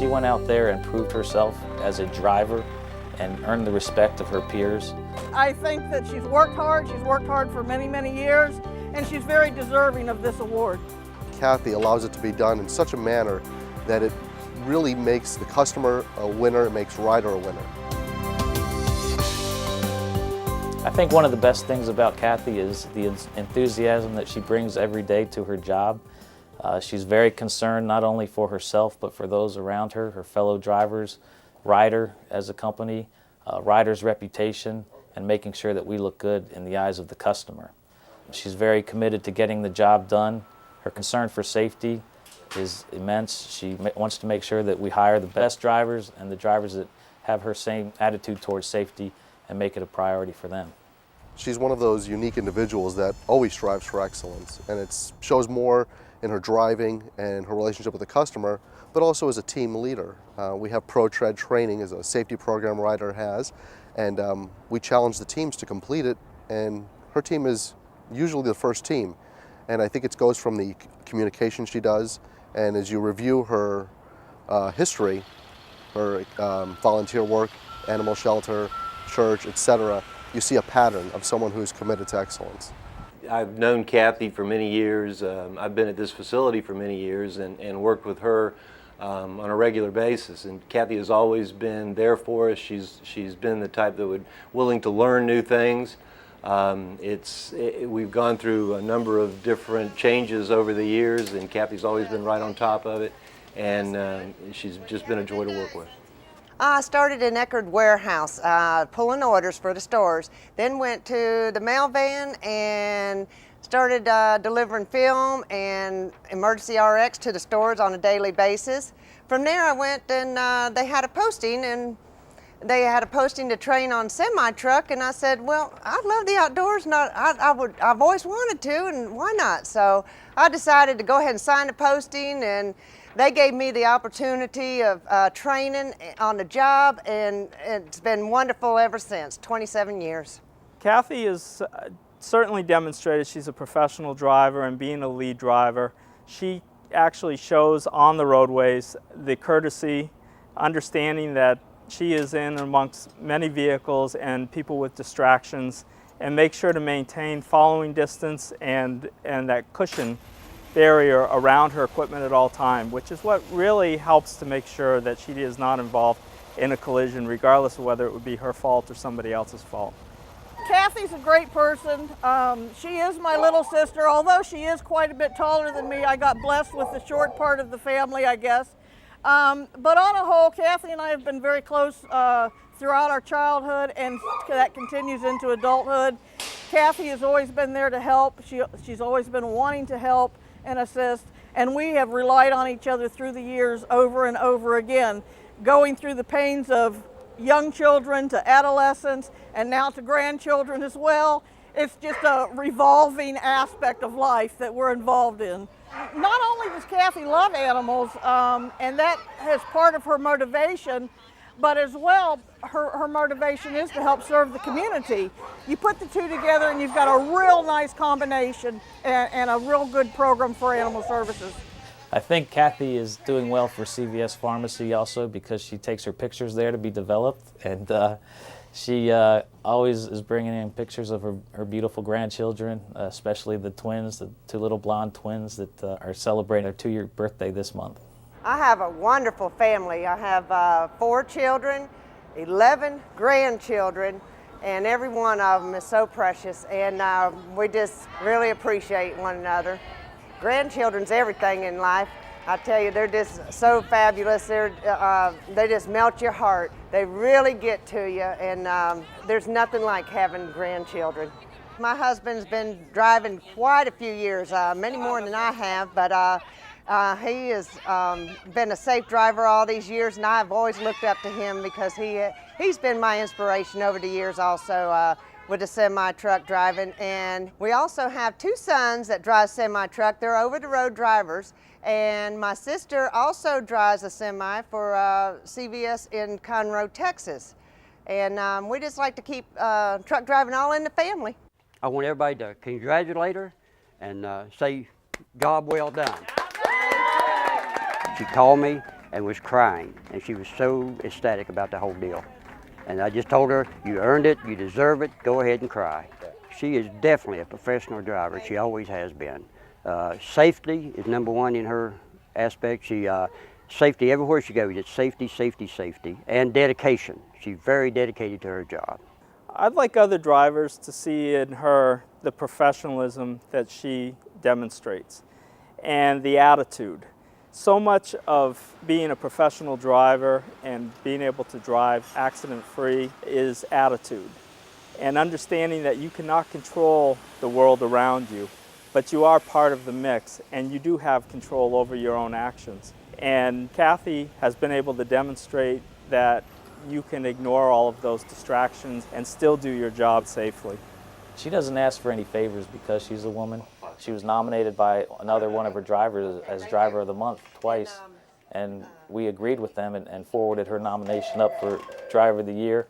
She went out there and proved herself as a driver and earned the respect of her peers. I think that she's worked hard for many, many years, and she's very deserving of this award. Kathy allows it to be done in such a manner that it really makes the customer a winner, it makes Ryder a winner. I think one of the best things about Kathy is the enthusiasm that she brings every day to her job. She's very concerned not only for herself but for those around her, her fellow drivers, Ryder as a company, Ryder's reputation, and making sure that we look good in the eyes of the customer. She's very committed to getting the job done. Her concern for safety is immense. She wants to make sure that we hire the best drivers and the drivers that have her same attitude towards safety and make it a priority for them. She's one of those unique individuals that always strives for excellence, and it shows more in her driving and her relationship with the customer, but also as a team leader. We have ProTread training as a safety program Ryder has, and we challenge the teams to complete it, and her team is usually the first team. And I think it goes from the communication she does, and as you review her history, her volunteer work, animal shelter, church, etc., you see a pattern of someone who's committed to excellence. I've known Kathy for many years. I've been at this facility for many years and worked with her on a regular basis. And Kathy has always been there for us. She's been the type that would willing to learn new things. We've gone through a number of different changes over the years, and Kathy's always been right on top of it. And she's just been a joy to work with. I started in Eckerd Warehouse, pulling orders for the stores. Then went to the mail van and started delivering film and emergency RX to the stores on a daily basis. From there I went and they had a posting to train on semi-truck, and I said, well, I love the outdoors and I've always wanted to, and why not? So I decided to go ahead and sign the posting, and they gave me the opportunity of training on the job, and it's been wonderful ever since, 27 years. Kathy has certainly demonstrated she's a professional driver, and being a lead driver, she actually shows on the roadways the courtesy, understanding that she is in amongst many vehicles and people with distractions, and make sure to maintain following distance and that cushion barrier around her equipment at all time, which is what really helps to make sure that she is not involved in a collision, regardless of whether it would be her fault or somebody else's fault. Kathy's a great person. She is my little sister. Although she is quite a bit taller than me, I got blessed with the short part of the family, I guess. But on a whole, Kathy and I have been very close throughout our childhood, and that continues into adulthood. Kathy has always been there to help. She's always been wanting to help and assist, and we have relied on each other through the years over and over again, going through the pains of young children to adolescents and now to grandchildren as well. It's just a revolving aspect of life that we're involved in. Not only does Kathy love animals, and that is part of her motivation, but as well, her motivation is to help serve the community. You put the two together and you've got a real nice combination and a real good program for animal services. I think Kathy is doing well for CVS Pharmacy also because she takes her pictures there to be developed, and she always is bringing in pictures of her beautiful grandchildren, especially the twins, the two little blonde twins that are celebrating their 2-year birthday this month. I have a wonderful family. I have 4 children, 11 grandchildren, and every one of them is so precious, and we just really appreciate one another. Grandchildren's everything in life. I tell you, they're just so fabulous. They just melt your heart. They really get to you, and there's nothing like having grandchildren. My husband's been driving quite a few years, many more than I have, but he has been a safe driver all these years, and I've always looked up to him because he's been my inspiration over the years also with the semi-truck driving. And we also have 2 sons that drive semi-truck. They're over-the-road drivers. And my sister also drives a semi for CVS in Conroe, Texas. And we just like to keep truck driving all in the family. I want everybody to congratulate her and say, job well done. She called me and was crying, and she was so ecstatic about the whole deal. And I just told her, you earned it, you deserve it, go ahead and cry. She is definitely a professional driver. She always has been. Safety is number one in her aspect. Safety everywhere she goes, it's safety, safety, safety, and dedication. She's very dedicated to her job. I'd like other drivers to see in her the professionalism that she demonstrates and the attitude. So much of being a professional driver and being able to drive accident-free is attitude, and understanding that you cannot control the world around you, but you are part of the mix and you do have control over your own actions. And Kathy has been able to demonstrate that you can ignore all of those distractions and still do your job safely. She doesn't ask for any favors because she's a woman. She was nominated by another one of her drivers as Driver of the Month twice, and we agreed with them and forwarded her nomination up for Driver of the Year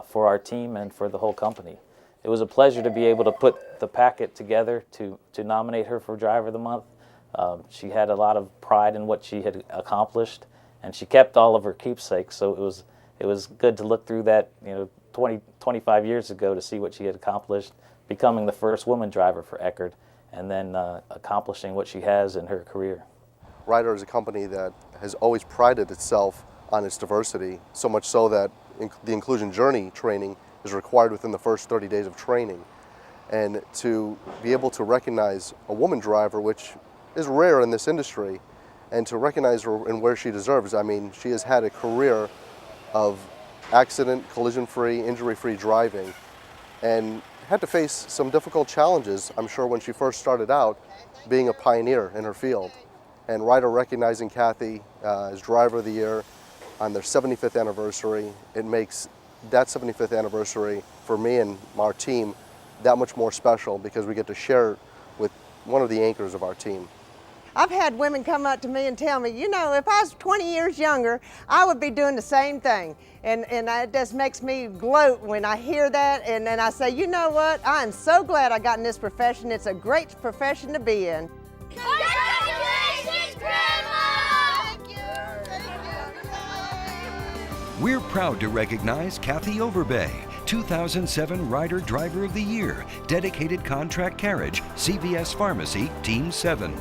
for our team and for the whole company. It was a pleasure to be able to put the packet together to nominate her for Driver of the Month. She had a lot of pride in what she had accomplished, and she kept all of her keepsakes, so it was good to look through that, 25 years ago to see what she had accomplished, becoming the first woman driver for Eckerd, and then accomplishing what she has in her career. Ryder is a company that has always prided itself on its diversity, so much so that the Inclusion Journey training is required within the first 30 days of training. And to be able to recognize a woman driver, which is rare in this industry, and to recognize her in where she deserves. I mean, she has had a career of accident, collision-free, injury-free driving, and had to face some difficult challenges, I'm sure, when she first started out, being a pioneer in her field. And Ryder recognizing Kathy as Driver of the Year on their 75th anniversary, it makes that 75th anniversary for me and our team that much more special because we get to share it with one of the anchors of our team. I've had women come up to me and tell me, if I was 20 years younger, I would be doing the same thing. And it just makes me gloat when I hear that. And then I say, you know what? I'm so glad I got in this profession. It's a great profession to be in. Congratulations, Grandma! Thank you. We're proud to recognize Kathy Overbay, 2007 Ryder Driver of the Year, Dedicated Contract Carriage, CVS Pharmacy, Team 7.